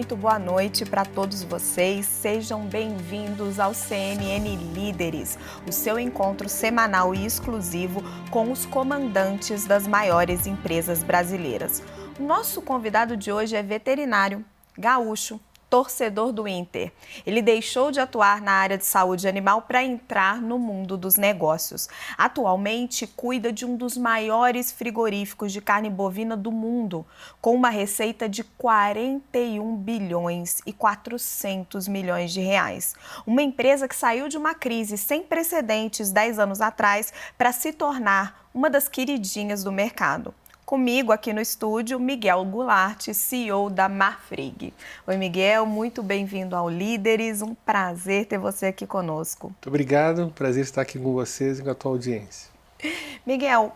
muito boa noite para todos vocês. Sejam bem-vindos ao CNN Líderes, o seu encontro semanal e exclusivo com os comandantes das maiores empresas brasileiras. O nosso convidado de hoje é veterinário, gaúcho, torcedor do Inter. Ele deixou de atuar na área de saúde animal para entrar no mundo dos negócios. Atualmente, cuida de um dos maiores frigoríficos de carne bovina do mundo, com uma receita de 41 bilhões e 400 milhões de reais. Uma empresa que saiu de uma crise sem precedentes 10 anos atrás para se tornar uma das queridinhas do mercado. Comigo aqui no estúdio, Miguel Gularte, CEO da Marfrig. Oi, Miguel, muito bem-vindo ao Líderes, um prazer ter você aqui conosco. Muito obrigado, prazer estar aqui com vocês e com a tua audiência. Miguel,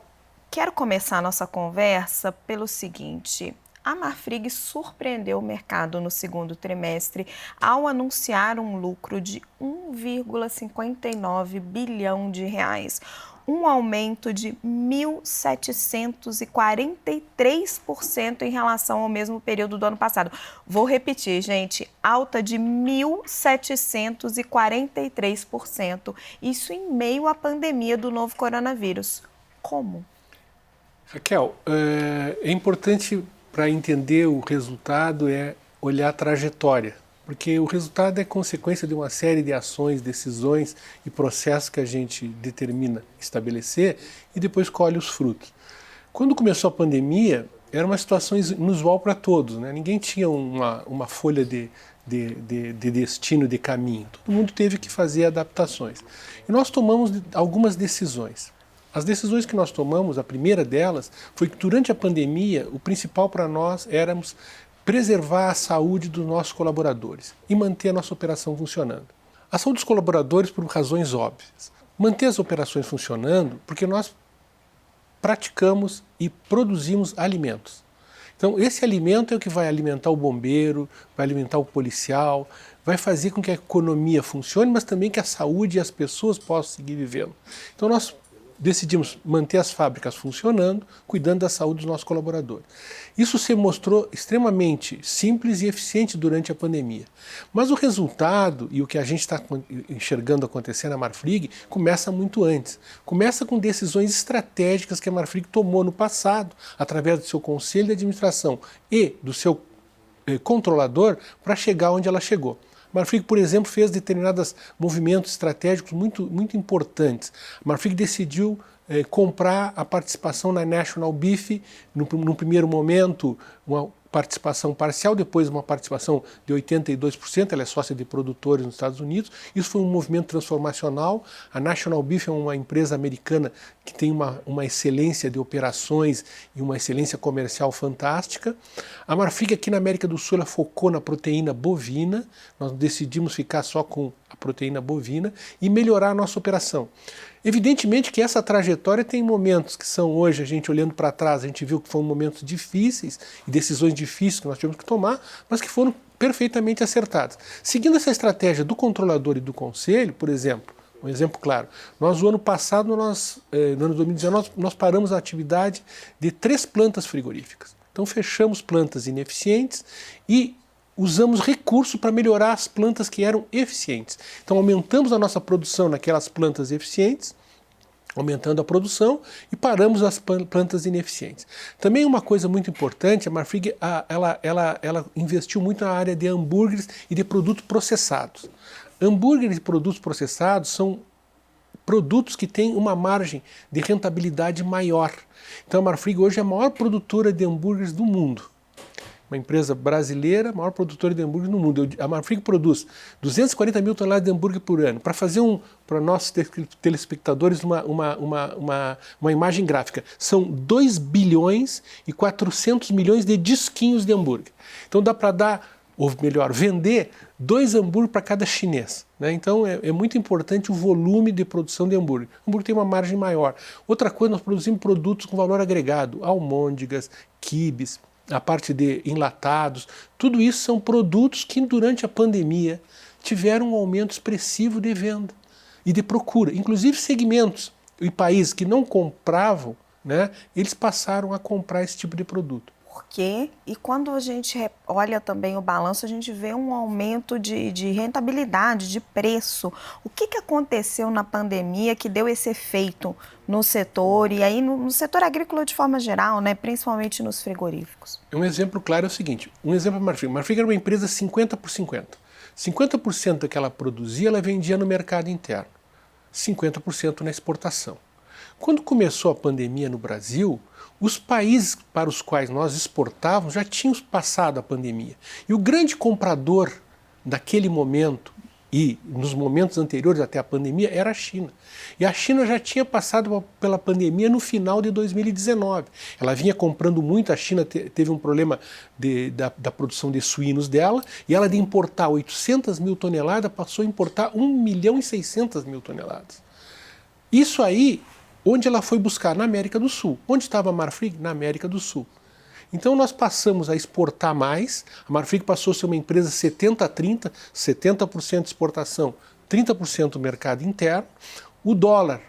quero começar a nossa conversa pelo seguinte: a Marfrig surpreendeu o mercado no segundo trimestre ao anunciar um lucro de 1,59 bilhão de reais. Um aumento de 1.743% em relação ao mesmo período do ano passado. Vou repetir, gente, alta de 1.743%. Isso em meio à pandemia do novo coronavírus. Como? Raquel, é importante para entender o resultado olhar a trajetória. Porque o resultado é consequência de uma série de ações, decisões e processos que a gente determina estabelecer e depois colhe os frutos. Quando começou a pandemia, era uma situação inusual para todos, né? Ninguém tinha uma folha de destino, de caminho. Todo mundo teve que fazer adaptações. E nós tomamos algumas decisões. As decisões que nós tomamos, a primeira delas, foi que durante a pandemia, o principal para nós éramos preservar a saúde dos nossos colaboradores e manter a nossa operação funcionando. A saúde dos colaboradores por razões óbvias. Manter as operações funcionando porque nós praticamos e produzimos alimentos. Então esse alimento é o que vai alimentar o bombeiro, vai alimentar o policial, vai fazer com que a economia funcione, mas também que a saúde e as pessoas possam seguir vivendo. Então nós decidimos manter as fábricas funcionando, cuidando da saúde dos nossos colaboradores. Isso se mostrou extremamente simples e eficiente durante a pandemia. Mas o resultado e o que a gente está enxergando acontecer na Marfrig começa muito antes. Começa com decisões estratégicas que a Marfrig tomou no passado, através do seu conselho de administração e do seu controlador, para chegar onde ela chegou. A Marfrig, por exemplo, fez determinados movimentos estratégicos muito importantes. A Marfrig decidiu comprar a participação na National Beef, no primeiro momento uma participação parcial, depois uma participação de 82%, ela é sócia de produtores nos Estados Unidos. Isso foi um movimento transformacional. A National Beef é uma empresa americana que tem uma excelência de operações e uma excelência comercial fantástica. A Marfrig aqui na América do Sul ela focou na proteína bovina, nós decidimos ficar só com a proteína bovina e melhorar a nossa operação. Evidentemente que essa trajetória tem momentos que são hoje, a gente olhando para trás, a gente viu que foram momentos difíceis e decisões difíceis que nós tivemos que tomar, mas que foram perfeitamente acertadas. Seguindo essa estratégia do controlador e do conselho, por exemplo, um exemplo claro, nós no ano passado, no ano 2019, nós paramos a atividade de 3 plantas frigoríficas. Então fechamos plantas ineficientes e usamos recursos para melhorar as plantas que eram eficientes. Então aumentamos a nossa produção naquelas plantas eficientes, aumentando a produção e paramos as plantas ineficientes. Também uma coisa muito importante, a Marfrig ela investiu muito na área de hambúrgueres e de produtos processados. Hambúrgueres e produtos processados são produtos que têm uma margem de rentabilidade maior. Então a Marfrig hoje é a maior produtora de hambúrgueres do mundo. Uma empresa brasileira, maior produtora de hambúrguer no mundo. A Marfrig produz 240 mil toneladas de hambúrguer por ano. Para fazer para nossos telespectadores uma imagem gráfica, são 2 bilhões e 400 milhões de disquinhos de hambúrguer. Então dá para ou melhor, vender 2 hambúrguer para cada chinês. Né? Então é muito importante o volume de produção de hambúrguer. O hambúrguer tem uma margem maior. Outra coisa, nós produzimos produtos com valor agregado, almôndegas, quibes, a parte de enlatados, tudo isso são produtos que durante a pandemia tiveram um aumento expressivo de venda e de procura. Inclusive segmentos e países que não compravam, né, eles passaram a comprar esse tipo de produto. por quê? E quando a gente olha também o balanço, a gente vê um aumento de rentabilidade, de preço. O que aconteceu na pandemia que deu esse efeito no setor e aí no setor agrícola de forma geral, né? Principalmente nos frigoríficos? Um exemplo claro é o seguinte, um exemplo é a Marfrig. A Marfrig era uma empresa 50 por 50. 50% que ela produzia, ela vendia no mercado interno. 50% na exportação. Quando começou a pandemia no Brasil, os países para os quais nós exportávamos já tinham passado a pandemia. E o grande comprador daquele momento e nos momentos anteriores até a pandemia era a China. E a China já tinha passado pela pandemia no final de 2019. Ela vinha comprando muito, a China teve um problema da produção de suínos dela, e ela de importar 800 mil toneladas passou a importar 1.600.000 toneladas. Isso aí, onde ela foi buscar? Na América do Sul. Onde estava a Marfrig? Na América do Sul. Então nós passamos a exportar mais, a Marfrig passou a ser uma empresa 70-30, 70% exportação, 30% mercado interno. O dólar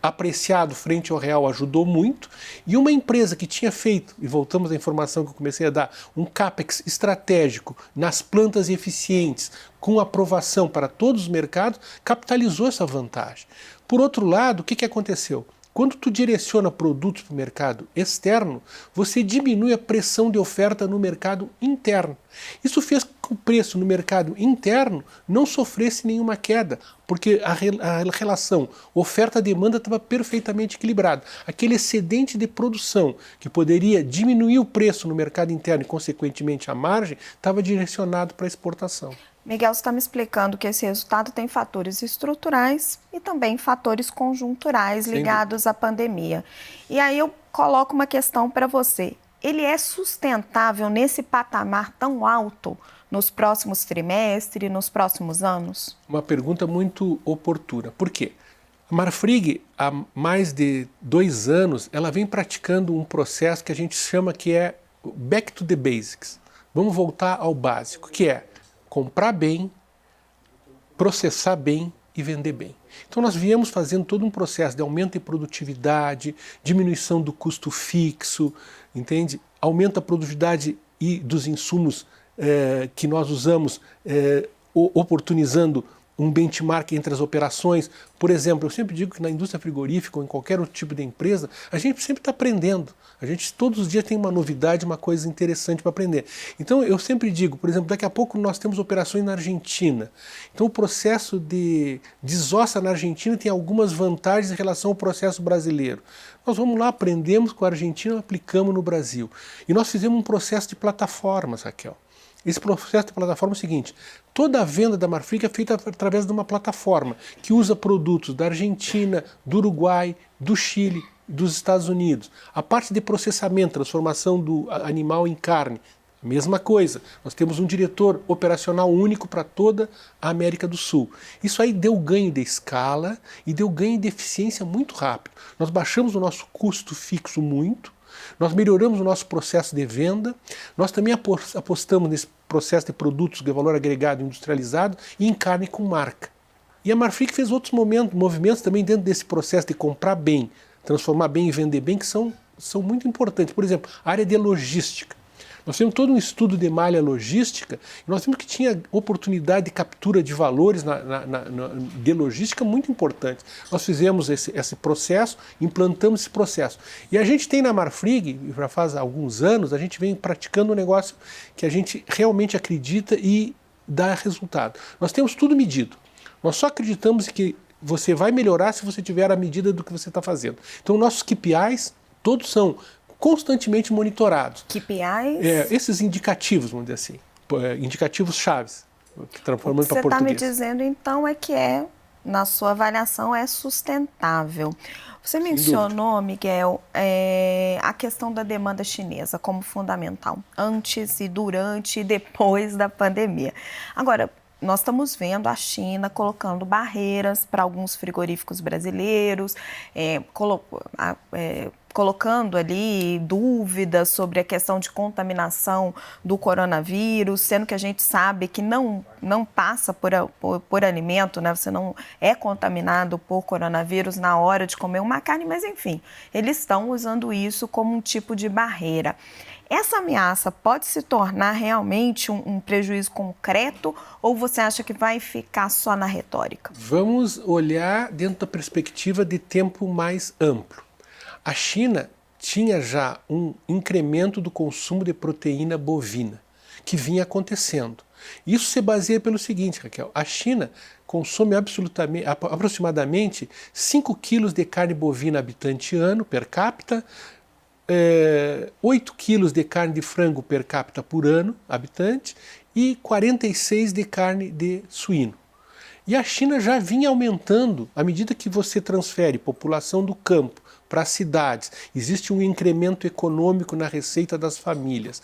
apreciado frente ao real ajudou muito, e uma empresa que tinha feito, e voltamos à informação que eu comecei a dar, um CAPEX estratégico nas plantas eficientes, com aprovação para todos os mercados, capitalizou essa vantagem. Por outro lado, o que aconteceu? Quando tu direciona produtos para o mercado externo, você diminui a pressão de oferta no mercado interno. Isso fez com que o preço no mercado interno não sofresse nenhuma queda, porque a relação oferta-demanda estava perfeitamente equilibrada. Aquele excedente de produção que poderia diminuir o preço no mercado interno e, consequentemente, a margem, estava direcionado para a exportação. Miguel, você está me explicando que esse resultado tem fatores estruturais e também fatores conjunturais ligados à pandemia. E aí eu coloco uma questão para você. Ele é sustentável nesse patamar tão alto nos próximos trimestres, nos próximos anos? Uma pergunta muito oportuna. Por quê? A Marfrig, há mais de 2 anos, ela vem praticando um processo que a gente chama que é back to the basics. Vamos voltar ao básico, que é comprar bem, processar bem e vender bem. Então nós viemos fazendo todo um processo de aumento de produtividade, diminuição do custo fixo, entende? Aumenta a produtividade e dos insumos que nós usamos, oportunizando um benchmark entre as operações. Por exemplo, eu sempre digo que na indústria frigorífica ou em qualquer outro tipo de empresa, a gente sempre está aprendendo. A gente todos os dias tem uma novidade, uma coisa interessante para aprender. Então eu sempre digo, por exemplo, daqui a pouco nós temos operações na Argentina. Então o processo de desossa na Argentina tem algumas vantagens em relação ao processo brasileiro. Nós vamos lá, aprendemos com a Argentina, aplicamos no Brasil. E nós fizemos um processo de plataformas, Raquel. Esse processo de plataforma é o seguinte: toda a venda da Marfrig é feita através de uma plataforma que usa produtos da Argentina, do Uruguai, do Chile, dos Estados Unidos. A parte de processamento, transformação do animal em carne, a mesma coisa. Nós temos um diretor operacional único para toda a América do Sul. Isso aí deu ganho de escala e deu ganho de eficiência muito rápido. Nós baixamos o nosso custo fixo muito, nós melhoramos o nosso processo de venda, nós também apostamos nesse processo de produtos de valor agregado industrializado e em carne com marca. E a Marfrig fez outros movimentos também dentro desse processo de comprar bem, transformar bem e vender bem, que são muito importantes. Por exemplo, a área de logística. Nós temos todo um estudo de malha logística, e nós vimos que tinha oportunidade de captura de valores de logística muito importante. Nós fizemos esse processo, implantamos esse processo. E a gente tem na Marfrig, já faz alguns anos, a gente vem praticando um negócio que a gente realmente acredita e dá resultado. Nós temos tudo medido. Nós só acreditamos que você vai melhorar se você tiver a medida do que você está fazendo. Então, nossos KPIs, todos são constantemente monitorados. KPIs? Esses indicativos, vamos dizer assim, indicativos chaves, transformando para português. O que você está me dizendo, então, é que na sua avaliação, é sustentável. Você mencionou, Miguel, a questão da demanda chinesa como fundamental, antes e durante e depois da pandemia. Agora, nós estamos vendo a China colocando barreiras para alguns frigoríficos brasileiros, colocando ali dúvidas sobre a questão de contaminação do coronavírus, sendo que a gente sabe que não passa por alimento, né? Você não é contaminado por coronavírus na hora de comer uma carne, mas enfim, eles estão usando isso como um tipo de barreira. Essa ameaça pode se tornar realmente um prejuízo concreto ou você acha que vai ficar só na retórica? Vamos olhar dentro da perspectiva de tempo mais amplo. A China tinha já um incremento do consumo de proteína bovina, que vinha acontecendo. Isso se baseia pelo seguinte, Raquel, a China consome aproximadamente 5 quilos de carne bovina habitante ano, per capita, 8 quilos de carne de frango per capita por ano, habitante, e 46 de carne de suíno. E a China já vinha aumentando à medida que você transfere população do campo para as cidades. Existe um incremento econômico na receita das famílias.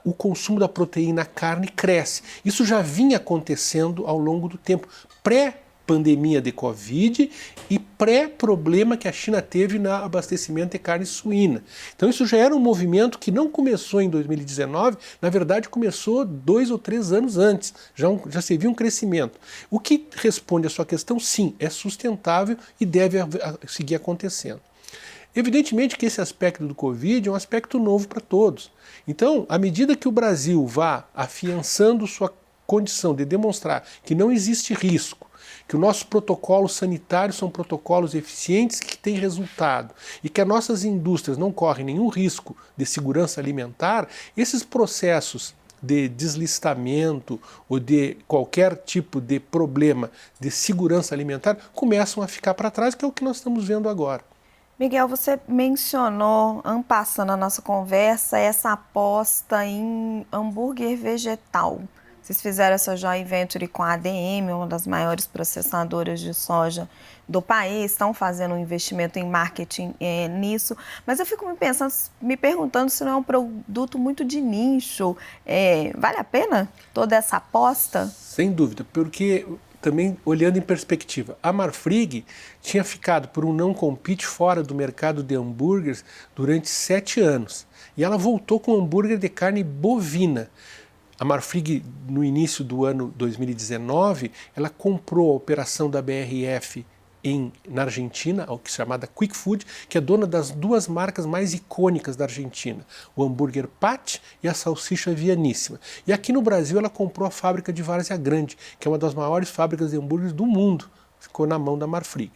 O consumo da proteína carne cresce. Isso já vinha acontecendo ao longo do tempo, pré-pandemia de Covid e pré-problema que a China teve no abastecimento de carne suína. Então isso já era um movimento que não começou em 2019, na verdade começou 2 ou 3 anos antes, já se viu um crescimento. O que responde à sua questão, sim, é sustentável e deve seguir acontecendo. Evidentemente que esse aspecto do Covid é um aspecto novo para todos. Então, à medida que o Brasil vá afiançando sua condição de demonstrar que não existe risco, que os nossos protocolos sanitários são protocolos eficientes que têm resultado e que as nossas indústrias não correm nenhum risco de segurança alimentar, esses processos de deslistamento ou de qualquer tipo de problema de segurança alimentar começam a ficar para trás, que é o que nós estamos vendo agora. Miguel, você mencionou, passando na nossa conversa, essa aposta em hambúrguer vegetal. Vocês fizeram essa joint venture com a ADM, uma das maiores processadoras de soja do país, estão fazendo um investimento em marketing nisso, mas eu fico me perguntando se não é um produto muito de nicho. Vale a pena toda essa aposta? Sem dúvida, porque também olhando em perspectiva, a Marfrig tinha ficado por um não compete fora do mercado de hambúrgueres durante 7 anos e ela voltou com hambúrguer de carne bovina. A Marfrig, no início do ano 2019, ela comprou a operação da BRF na Argentina, o que é chamada Quick Food, que é dona das 2 marcas mais icônicas da Argentina, o hambúrguer Patty e a salsicha Vianíssima. E aqui no Brasil ela comprou a fábrica de Várzea Grande, que é uma das maiores fábricas de hambúrgueres do mundo, ficou na mão da Marfrig.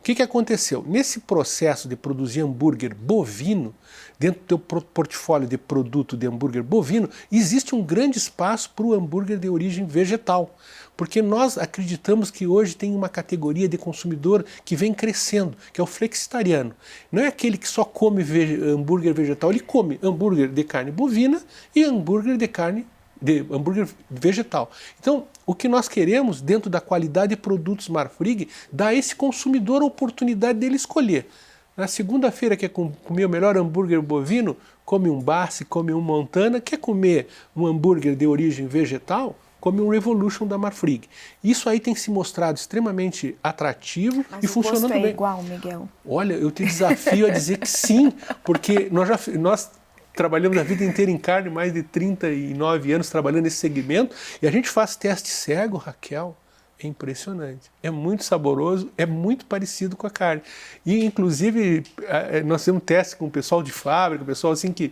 O que aconteceu? Nesse processo de produzir hambúrguer bovino, dentro do teu portfólio de produto de hambúrguer bovino, existe um grande espaço para o hambúrguer de origem vegetal. Porque nós acreditamos que hoje tem uma categoria de consumidor que vem crescendo, que é o flexitariano. Não é aquele que só come hambúrguer vegetal, ele come hambúrguer de carne bovina e hambúrguer hambúrguer vegetal. Então, o que nós queremos, dentro da qualidade de produtos Marfrig, dar a esse consumidor a oportunidade dele escolher. Na segunda-feira, quer comer o melhor hambúrguer bovino, come um Barsi, come um Montana. Quer comer um hambúrguer de origem vegetal, come um Revolution da Marfrig. Isso aí tem se mostrado extremamente atrativo e funcionando bem. Mas o gosto é igual, Miguel? Olha, eu te desafio a dizer que sim, porque nós trabalhamos a vida inteira em carne, mais de 39 anos trabalhando nesse segmento, e a gente faz teste cego, Raquel. É impressionante, é muito saboroso, é muito parecido com a carne. E, inclusive, nós temos teste com o pessoal de fábrica, o pessoal assim que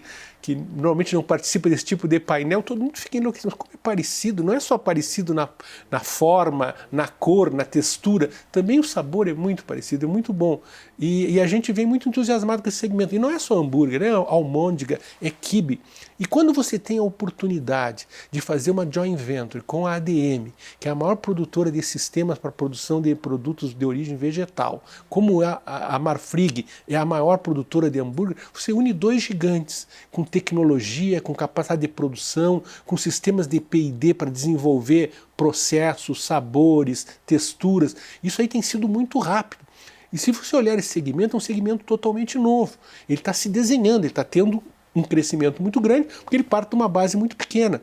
normalmente não participa desse tipo de painel, todo mundo fica enlouquecido. Mas como é parecido? Não é só parecido na forma, na cor, na textura, também o sabor é muito parecido, é muito bom. E a gente vem muito entusiasmado com esse segmento. E não é só hambúrguer, é almôndega, é quibe. E quando você tem a oportunidade de fazer uma joint venture com a ADM, que é a maior produtora de sistemas para produção de produtos de origem vegetal, como a Marfrig é a maior produtora de hambúrguer, você une 2 gigantes com tecnologia, com capacidade de produção, com sistemas de P&D para desenvolver processos, sabores, texturas. Isso aí tem sido muito rápido. E se você olhar esse segmento, é um segmento totalmente novo. Ele está se desenhando, ele está tendo um crescimento muito grande, porque ele parte de uma base muito pequena.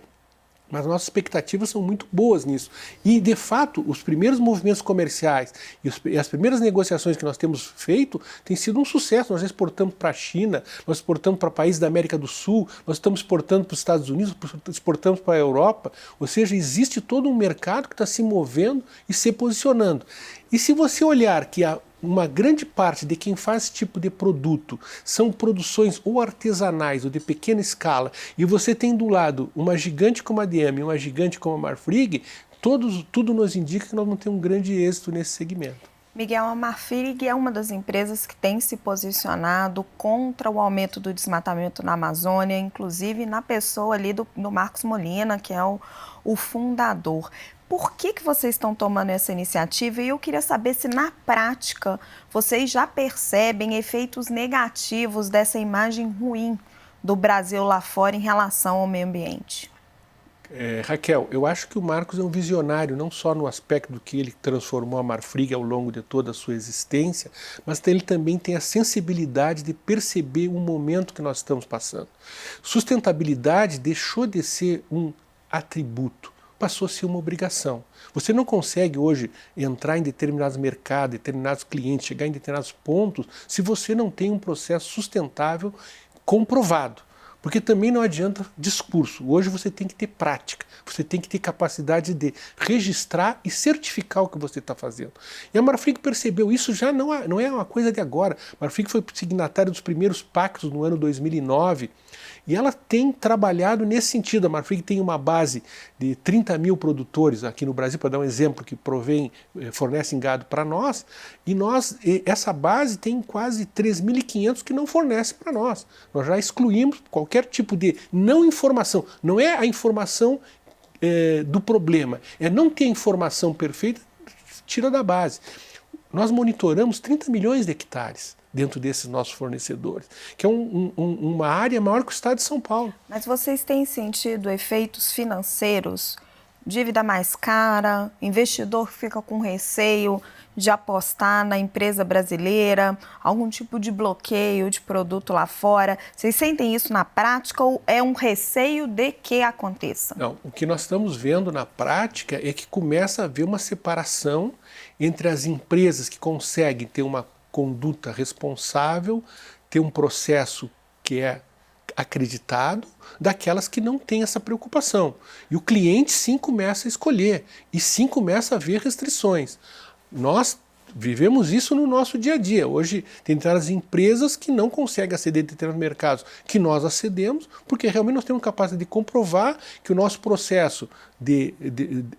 Mas nossas expectativas são muito boas nisso. E, de fato, os primeiros movimentos comerciais e as primeiras negociações que nós temos feito têm sido um sucesso. Nós exportamos para a China, nós exportamos para países da América do Sul, nós estamos exportando para os Estados Unidos, exportamos para a Europa. Ou seja, existe todo um mercado que está se movendo e se posicionando. E se você olhar que uma grande parte de quem faz esse tipo de produto são produções ou artesanais ou de pequena escala, e você tem do lado uma gigante como a DM e uma gigante como a Marfrig, tudo nos indica que nós vamos ter um grande êxito nesse segmento. Miguel, a Marfrig é uma das empresas que tem se posicionado contra o aumento do desmatamento na Amazônia, inclusive na pessoa ali do Marcos Molina, que é o fundador. Por que vocês estão tomando essa iniciativa? E eu queria saber se, na prática, vocês já percebem efeitos negativos dessa imagem ruim do Brasil lá fora em relação ao meio ambiente. Raquel, eu acho que o Marcos é um visionário, não só no aspecto do que ele transformou a Marfrig ao longo de toda a sua existência, mas ele também tem a sensibilidade de perceber o momento que nós estamos passando. Sustentabilidade deixou de ser um atributo, passou a ser uma obrigação. Você não consegue hoje entrar em determinados mercados, determinados clientes, chegar em determinados pontos, se você não tem um processo sustentável comprovado. Porque também não adianta discurso. Hoje você tem que ter prática, você tem que ter capacidade de registrar e certificar o que você está fazendo. E a Marfrig percebeu isso, já não é uma coisa de agora. A Marfrig foi signatária dos primeiros pactos no ano 2009 e ela tem trabalhado nesse sentido. A Marfrig tem uma base de 30 mil produtores aqui no Brasil, para dar um exemplo, que fornecem gado para nós, e essa base tem quase 3.500 que não fornecem para nós. Nós já excluímos qualquer tipo de não informação. Não é a informação do problema, é não ter informação perfeita, tira da base. Nós monitoramos 30 milhões de hectares dentro desses nossos fornecedores, que é uma área maior que o estado de São Paulo. Mas vocês têm sentido efeitos financeiros? Dívida mais cara, investidor fica com receio de apostar na empresa brasileira, algum tipo de bloqueio de produto lá fora. Vocês sentem isso na prática ou é um receio de que aconteça? Não, o que nós estamos vendo na prática é que começa a haver uma separação entre as empresas que conseguem ter uma conduta responsável, ter um processo que é acreditado, daquelas que não têm essa preocupação. E o cliente sim começa a escolher e sim começa a ver restrições. Nós vivemos isso no nosso dia a dia. Hoje tem determinadas empresas que não conseguem aceder a determinados mercados que nós acedemos, porque realmente nós temos capacidade de comprovar que o nosso processo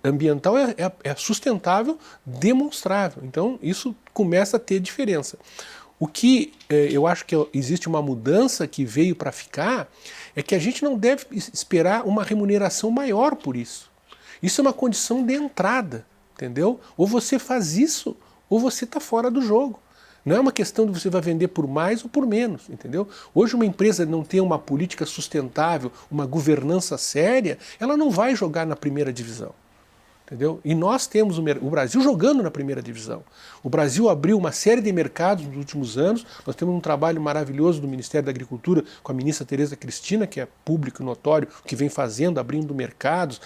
ambiental é sustentável, demonstrável. Então isso começa a ter diferença. O que eu acho que existe uma mudança que veio para ficar é que a gente não deve esperar uma remuneração maior por isso. Isso é uma condição de entrada, entendeu? Ou você faz isso, ou você está fora do jogo. Não é uma questão de você vai vender por mais ou por menos, entendeu? Hoje uma empresa não tem uma política sustentável, uma governança séria, ela não vai jogar na primeira divisão. Entendeu? E nós temos o Brasil jogando na primeira divisão. O Brasil abriu uma série de mercados nos últimos anos. Nós temos um trabalho maravilhoso do Ministério da Agricultura com a ministra Tereza Cristina, que é público e notório, que vem fazendo, abrindo mercados,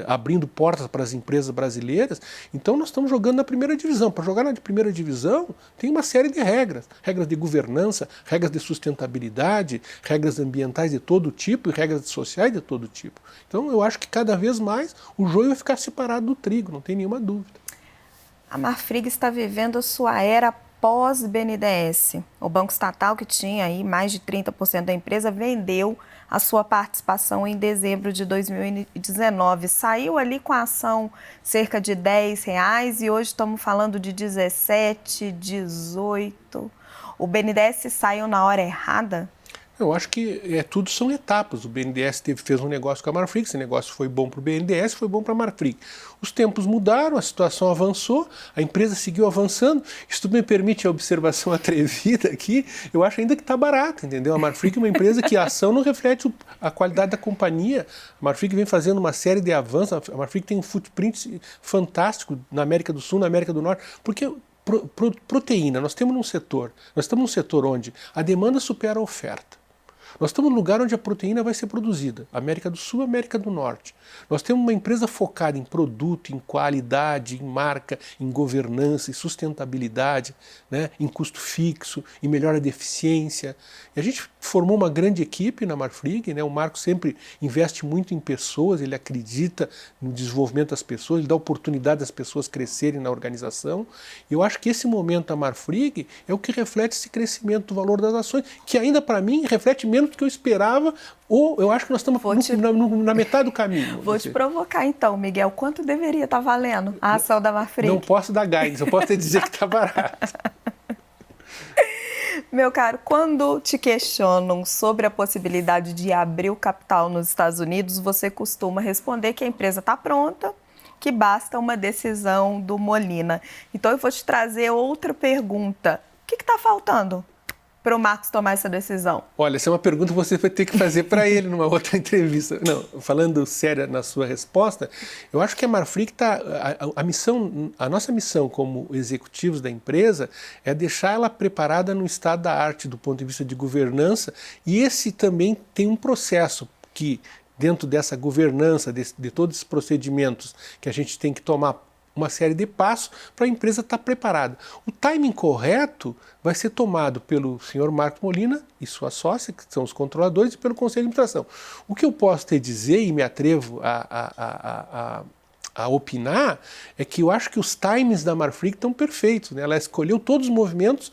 abrindo portas para as empresas brasileiras. Então nós estamos jogando na primeira divisão. Para jogar na primeira divisão tem uma série de regras. Regras de governança, regras de sustentabilidade, regras ambientais de todo tipo e regras sociais de todo tipo. Então eu acho que cada vez mais o joio vai ficar separado do trigo, não tem nenhuma dúvida. A Marfrig está vivendo a sua era pós-BNDES. O banco estatal, que tinha aí mais de 30% da empresa, vendeu a sua participação em dezembro de 2019. Saiu ali com a ação cerca de R$10 e hoje estamos falando de 17, 18. O BNDES saiu na hora errada? Eu acho que tudo são etapas. O BNDES fez um negócio com a Marfrig, esse negócio foi bom para o BNDES, foi bom para a Marfrig. Os tempos mudaram, a situação avançou, a empresa seguiu avançando. Isso me permite a observação atrevida aqui, eu acho ainda que está barato, entendeu? A Marfrig é uma empresa que a ação não reflete a qualidade da companhia. A Marfrig vem fazendo uma série de avanços, a Marfrig tem um footprint fantástico na América do Sul, na América do Norte, porque proteína, nós estamos num setor onde a demanda supera a oferta. Nós estamos no lugar onde a proteína vai ser produzida, América do Sul, América do Norte. Nós temos uma empresa focada em produto, em qualidade, em marca, em governança, em sustentabilidade, né, em custo fixo, em melhora de eficiência. E a gente formou uma grande equipe na Marfrig, né? O Marcos sempre investe muito em pessoas, ele acredita no desenvolvimento das pessoas, ele dá oportunidade das pessoas crescerem na organização. E eu acho que esse momento da Marfrig é o que reflete esse crescimento do valor das ações, que ainda para mim reflete menos do que eu esperava, ou eu acho que nós estamos na metade do caminho. Vou te provocar então, Miguel, quanto deveria estar valendo a ação da Marfrig? Não posso dar guidance, eu posso te dizer que está barato. Meu caro, quando te questionam sobre a possibilidade de abrir o capital nos Estados Unidos, você costuma responder que a empresa está pronta, que basta uma decisão do Molina. Então eu vou te trazer outra pergunta. O que está faltando para o Marcos tomar essa decisão? Olha, essa é uma pergunta que você vai ter que fazer para ele numa outra entrevista. Não, falando sério na sua resposta, eu acho que a Marfrig está... A nossa missão como executivos da empresa é deixar ela preparada no estado da arte do ponto de vista de governança, e esse também tem um processo que, dentro dessa governança, de todos esses procedimentos que a gente tem que tomar uma série de passos para a empresa estar preparada. O timing correto vai ser tomado pelo senhor Marcos Molina e sua sócia, que são os controladores, e pelo Conselho de Administração. O que eu posso te dizer, e me atrevo a opinar, é que eu acho que os timings da Marfrig estão perfeitos, né? Ela escolheu todos os movimentos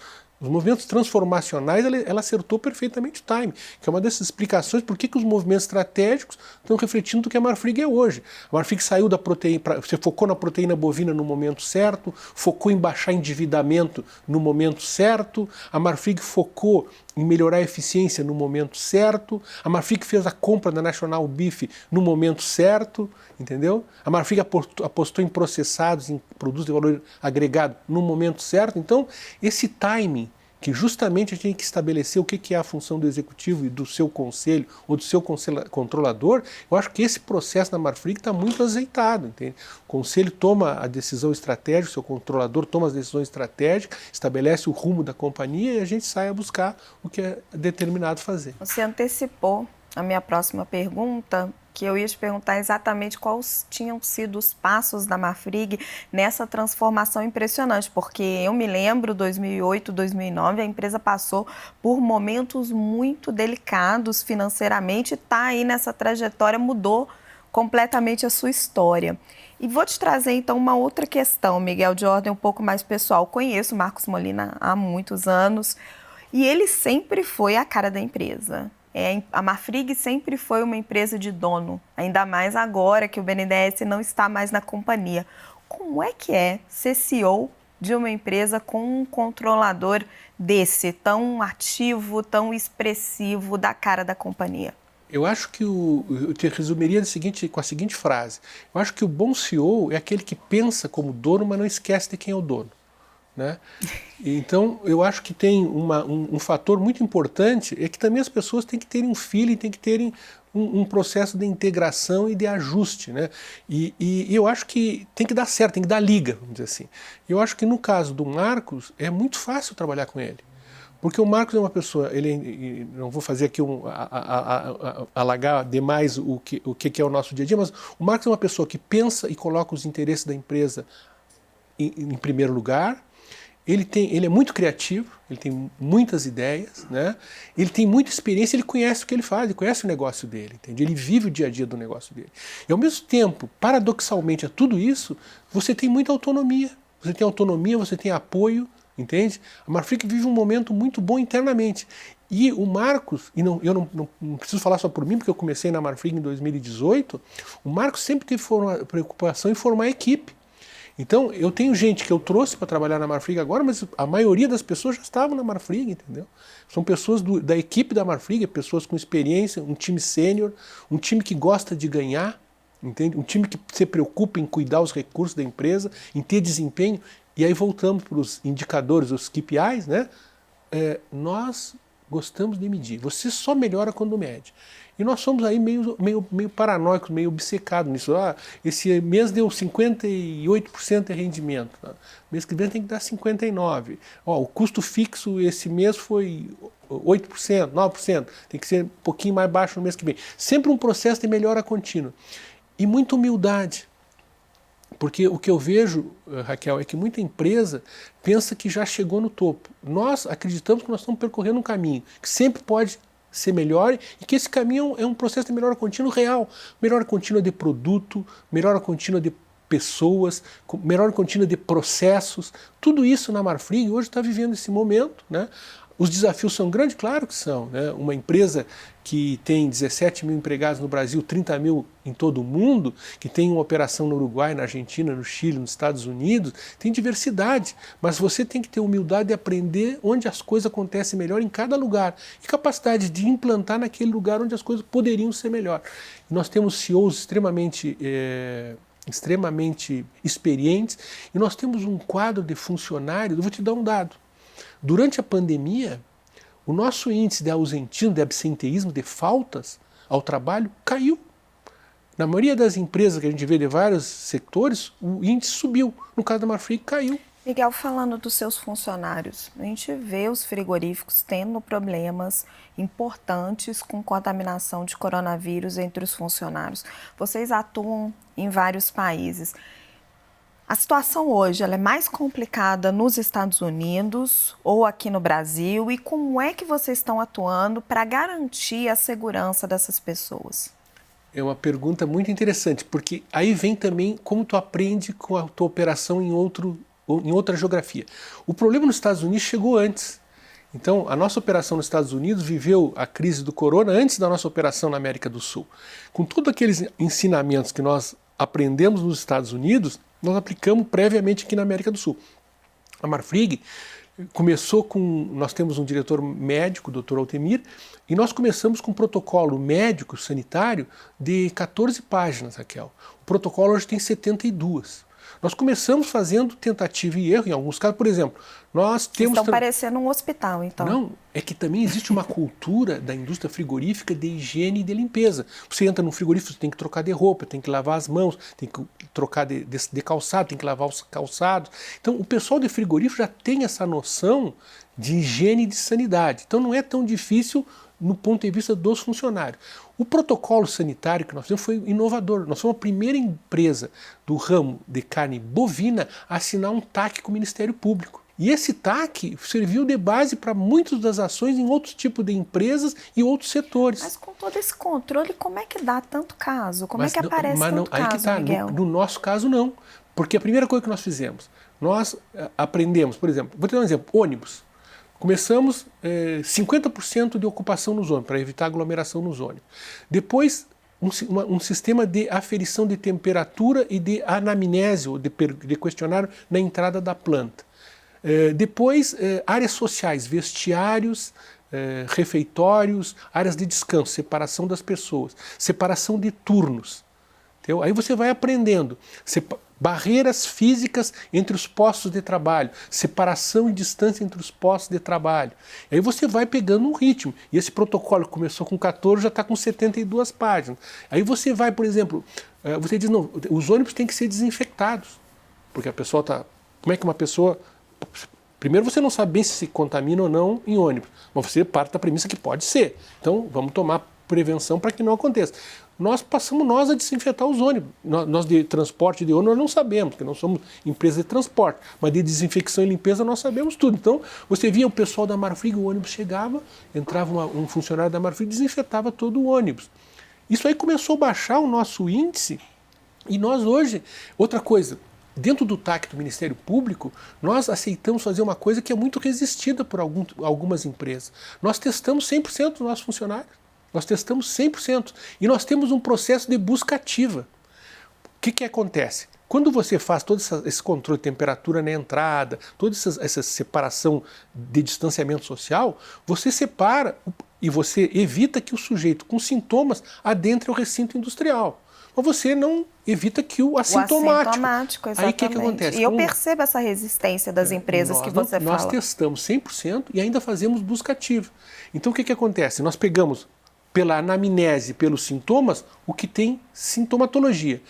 transformacionais, ela acertou perfeitamente o time, que é uma dessas explicações por que os movimentos estratégicos estão refletindo do que a Marfrig é hoje. A Marfrig saiu da proteína, você focou na proteína bovina no momento certo, focou em baixar endividamento no momento certo, a Marfrig focou em melhorar a eficiência no momento certo, a Marfrig fez a compra da National Beef no momento certo, entendeu? A Marfrig apostou em processados, em produtos de valor agregado no momento certo. Então, esse timing, que justamente a gente tem que estabelecer o que é a função do executivo e do seu conselho ou do seu controlador, eu acho que esse processo na Marfrig está muito azeitado, entende? O conselho toma a decisão estratégica, o seu controlador toma as decisões estratégicas, estabelece o rumo da companhia e a gente sai a buscar o que é determinado fazer. Você antecipou a minha próxima pergunta, que eu ia te perguntar exatamente quais tinham sido os passos da Marfrig nessa transformação impressionante, porque eu me lembro, 2008, 2009, a empresa passou por momentos muito delicados financeiramente, está aí nessa trajetória, mudou completamente a sua história. E vou te trazer então uma outra questão, Miguel, de ordem um pouco mais pessoal. Conheço o Marcos Molina há muitos anos e ele sempre foi a cara da empresa. A Marfrig sempre foi uma empresa de dono, ainda mais agora que o BNDES não está mais na companhia. Como é que é ser CEO de uma empresa com um controlador desse, tão ativo, tão expressivo, da cara da companhia? Eu acho que eu te resumiria com a seguinte frase. Eu acho que o bom CEO é aquele que pensa como dono, mas não esquece de quem é o dono, né? Então, eu acho que tem um fator muito importante, é que também as pessoas têm que terem um feeling, têm que terem um processo de integração e de ajuste, né? E eu acho que tem que dar certo, tem que dar liga, vamos dizer assim. Eu acho que no caso do Marcos, é muito fácil trabalhar com ele. Porque o Marcos é uma pessoa, não vou fazer aqui alagar demais o que é o nosso dia a dia, mas o Marcos é uma pessoa que pensa e coloca os interesses da empresa em primeiro lugar. Ele é muito criativo, ele tem muitas ideias, né? Ele tem muita experiência, ele conhece o que ele faz, ele conhece o negócio dele, entende? Ele vive o dia a dia do negócio dele. E ao mesmo tempo, paradoxalmente a tudo isso, você tem muita autonomia. Você tem autonomia, você tem apoio, entende? A Marfrig vive um momento muito bom internamente. E o Marcos, e eu não preciso falar só por mim, porque eu comecei na Marfrig em 2018, o Marcos sempre teve preocupação em formar equipe. Então, eu tenho gente que eu trouxe para trabalhar na Marfrig agora, mas a maioria das pessoas já estavam na Marfrig, entendeu? São pessoas da equipe da Marfrig, pessoas com experiência, um time sênior, um time que gosta de ganhar, entende? Um time que se preocupa em cuidar os recursos da empresa, em ter desempenho. E aí voltamos para os indicadores, os KPIs, né? Nós gostamos de medir. Você só melhora quando mede. E nós somos aí meio paranoicos, meio obcecados nisso. Esse mês deu 58% de rendimento. Mês que vem tem que dar 59%. O custo fixo esse mês foi 8%, 9%, tem que ser um pouquinho mais baixo no mês que vem. Sempre um processo de melhora contínua. E muita humildade. Porque o que eu vejo, Raquel, é que muita empresa pensa que já chegou no topo. Nós acreditamos que nós estamos percorrendo um caminho que sempre pode ser melhor e que esse caminho é um processo de melhora contínua real. Melhora contínua de produto, melhora contínua de pessoas, melhora contínua de processos. Tudo isso na Marfrig hoje está vivendo esse momento, né? Os desafios são grandes? Claro que são, né? Uma empresa que tem 17 mil empregados no Brasil, 30 mil em todo o mundo, que tem uma operação no Uruguai, na Argentina, no Chile, nos Estados Unidos, tem diversidade, mas você tem que ter humildade de aprender onde as coisas acontecem melhor em cada lugar e capacidade de implantar naquele lugar onde as coisas poderiam ser melhor. Nós temos CEOs extremamente experientes e nós temos um quadro de funcionários. Eu vou te dar um dado. Durante a pandemia, o nosso índice de ausentismo, de absenteísmo, de faltas ao trabalho caiu. Na maioria das empresas que a gente vê de vários setores, o índice subiu. No caso da Marfrig, caiu. Miguel, falando dos seus funcionários, a gente vê os frigoríficos tendo problemas importantes com contaminação de coronavírus entre os funcionários. Vocês atuam em vários países. A situação hoje ela é mais complicada nos Estados Unidos ou aqui no Brasil? E como é que vocês estão atuando para garantir a segurança dessas pessoas? É uma pergunta muito interessante, porque aí vem também como tu aprende com a tua operação em outra geografia. O problema nos Estados Unidos chegou antes. Então, a nossa operação nos Estados Unidos viveu a crise do corona antes da nossa operação na América do Sul. Com todos aqueles ensinamentos que nós aprendemos nos Estados Unidos, nós aplicamos previamente aqui na América do Sul. A Marfrig começou com... Nós temos um diretor médico, o Dr. Altemir, e nós começamos com um protocolo médico sanitário de 14 páginas, Raquel. O protocolo hoje tem 72. Nós começamos fazendo tentativa e erro, em alguns casos, por exemplo, nós temos... Estão parecendo um hospital, então. Não, é que também existe uma cultura da indústria frigorífica de higiene e de limpeza. Você entra no frigorífico, você tem que trocar de roupa, tem que lavar as mãos, tem que trocar de calçado, tem que lavar os calçados. Então, o pessoal de frigorífico já tem essa noção de higiene e de sanidade. Então, não é tão difícil no ponto de vista dos funcionários. O protocolo sanitário que nós fizemos foi inovador. Nós fomos a primeira empresa do ramo de carne bovina a assinar um TAC com o Ministério Público. E esse TAC serviu de base para muitas das ações em outros tipos de empresas e outros setores. Mas com todo esse controle, como é que dá tanto caso? Como é que aparece tanto caso, aí que tá, Miguel? No nosso caso, não. Porque a primeira coisa que nós fizemos, nós aprendemos, por exemplo, vou te dar um exemplo, ônibus. Começamos 50% de ocupação nos ônibus, para evitar aglomeração nos ônibus. Depois, um sistema de aferição de temperatura e de anamnese, de questionário na entrada da planta. Depois, áreas sociais, vestiários, refeitórios, áreas de descanso, separação das pessoas, separação de turnos. Entendeu? Aí você vai aprendendo. Barreiras físicas entre os postos de trabalho, separação e distância entre os postos de trabalho. Aí você vai pegando um ritmo. E esse protocolo que começou com 14 já está com 72 páginas. Aí você vai, por exemplo, você diz, não, os ônibus têm que ser desinfectados. Porque a pessoa está... Como é que uma pessoa... Primeiro, você não sabe bem se contamina ou não em ônibus, mas você parte da premissa que pode ser. Então, vamos tomar prevenção para que não aconteça. Nós passamos a desinfetar os ônibus. Nós de transporte de ônibus nós não sabemos, porque não somos empresa de transporte, mas de desinfecção e limpeza nós sabemos tudo. Então, você via o pessoal da Marfrig, o ônibus chegava, entrava um funcionário da Marfrig e desinfetava todo o ônibus. Isso aí começou a baixar o nosso índice e nós hoje... Outra coisa, dentro do TAC do Ministério Público, nós aceitamos fazer uma coisa que é muito resistida por algumas empresas. Nós testamos 100% dos nossos funcionários. Nós testamos 100% e nós temos um processo de busca ativa. O que acontece? Quando você faz todo esse controle de temperatura na entrada, toda essa separação de distanciamento social, você separa e você evita que o sujeito com sintomas adentre o recinto industrial. Mas você não evita que o assintomático. Exatamente. Aí o que acontece? E eu percebo essa resistência das empresas que você fala. Nós testamos 100% e ainda fazemos busca ativa. Então o que acontece? Nós pegamos pela anamnese, pelos sintomas, o que tem sintomatologia.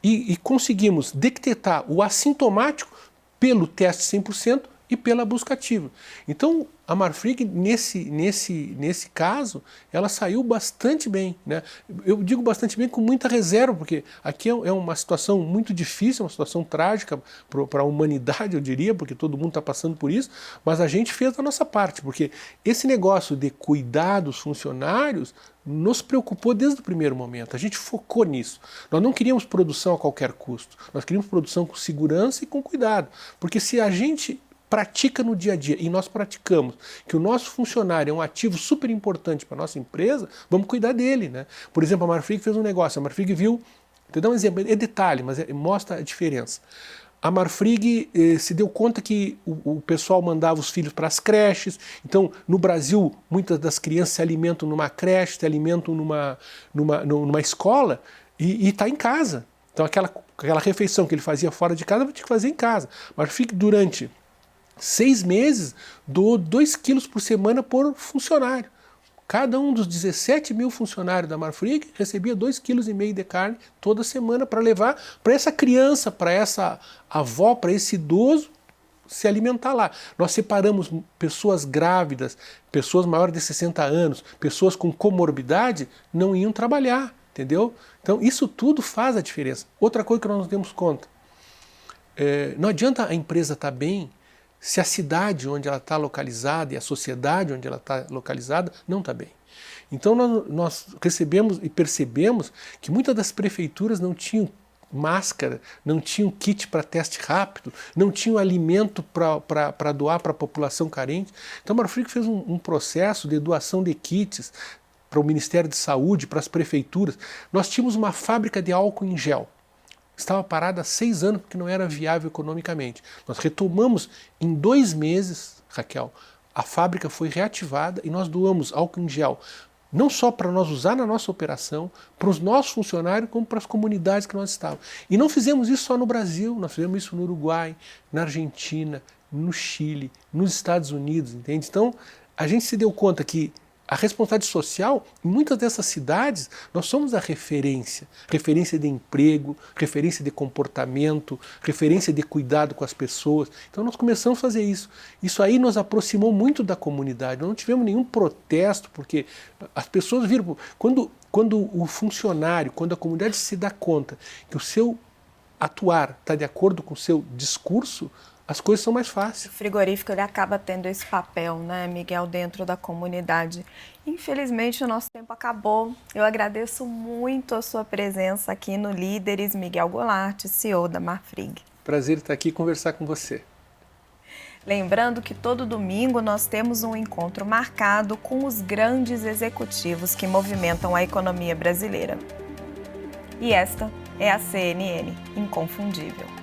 E conseguimos detectar o assintomático pelo teste 100% e pela busca ativa. Então, a Marfrig, nesse caso, ela saiu bastante bem, né? Eu digo bastante bem com muita reserva, porque aqui é uma situação muito difícil, uma situação trágica para a humanidade, eu diria, porque todo mundo está passando por isso, mas a gente fez a nossa parte, porque esse negócio de cuidar dos funcionários nos preocupou desde o primeiro momento, a gente focou nisso. Nós não queríamos produção a qualquer custo, nós queríamos produção com segurança e com cuidado, porque se a gente pratica no dia a dia, e nós praticamos, que o nosso funcionário é um ativo super importante para a nossa empresa, vamos cuidar dele, né? Por exemplo, a Marfrig fez um negócio, a Marfrig viu, vou te dar um exemplo, é detalhe, mas mostra a diferença. A Marfrig se deu conta que o pessoal mandava os filhos para as creches, então no Brasil muitas das crianças se alimentam numa creche, se alimentam numa escola e está em casa. Então aquela refeição que ele fazia fora de casa, vai ter que fazer em casa. A Marfrig durante 6 meses doou 2 quilos por semana por funcionário. Cada um dos 17 mil funcionários da Marfrig recebia 2,5 kg de carne toda semana para levar para essa criança, para essa avó, para esse idoso se alimentar lá. Nós separamos pessoas grávidas, pessoas maiores de 60 anos, pessoas com comorbidade, não iam trabalhar, entendeu? Então isso tudo faz a diferença. Outra coisa que nós nos demos conta, não adianta a empresa estar bem se a cidade onde ela está localizada e a sociedade onde ela está localizada não está bem. Então nós recebemos e percebemos que muitas das prefeituras não tinham máscara, não tinham kit para teste rápido, não tinham alimento para doar para a população carente. Então a Marfrig fez um processo de doação de kits para o Ministério de Saúde, para as prefeituras. Nós tínhamos uma fábrica de álcool em gel. Estava parada há 6 anos porque não era viável economicamente. Nós retomamos em 2 meses, Raquel, a fábrica foi reativada e nós doamos álcool em gel, não só para nós usar na nossa operação, para os nossos funcionários, como para as comunidades que nós estávamos. E não fizemos isso só no Brasil, nós fizemos isso no Uruguai, na Argentina, no Chile, nos Estados Unidos, entende? Então, a gente se deu conta que a responsabilidade social, em muitas dessas cidades, nós somos a referência de emprego, referência de comportamento, referência de cuidado com as pessoas. Então nós começamos a fazer isso. Isso aí nos aproximou muito da comunidade, nós não tivemos nenhum protesto, porque as pessoas viram, quando o funcionário, quando a comunidade se dá conta que o seu atuar está de acordo com o seu discurso, as coisas são mais fáceis. O frigorífico ele acaba tendo esse papel, né, Miguel, dentro da comunidade. Infelizmente, o nosso tempo acabou. Eu agradeço muito a sua presença aqui no Líderes, Miguel Goulart, CEO da Marfrig. Prazer estar aqui e conversar com você. Lembrando que todo domingo nós temos um encontro marcado com os grandes executivos que movimentam a economia brasileira. E esta é a CNN Inconfundível.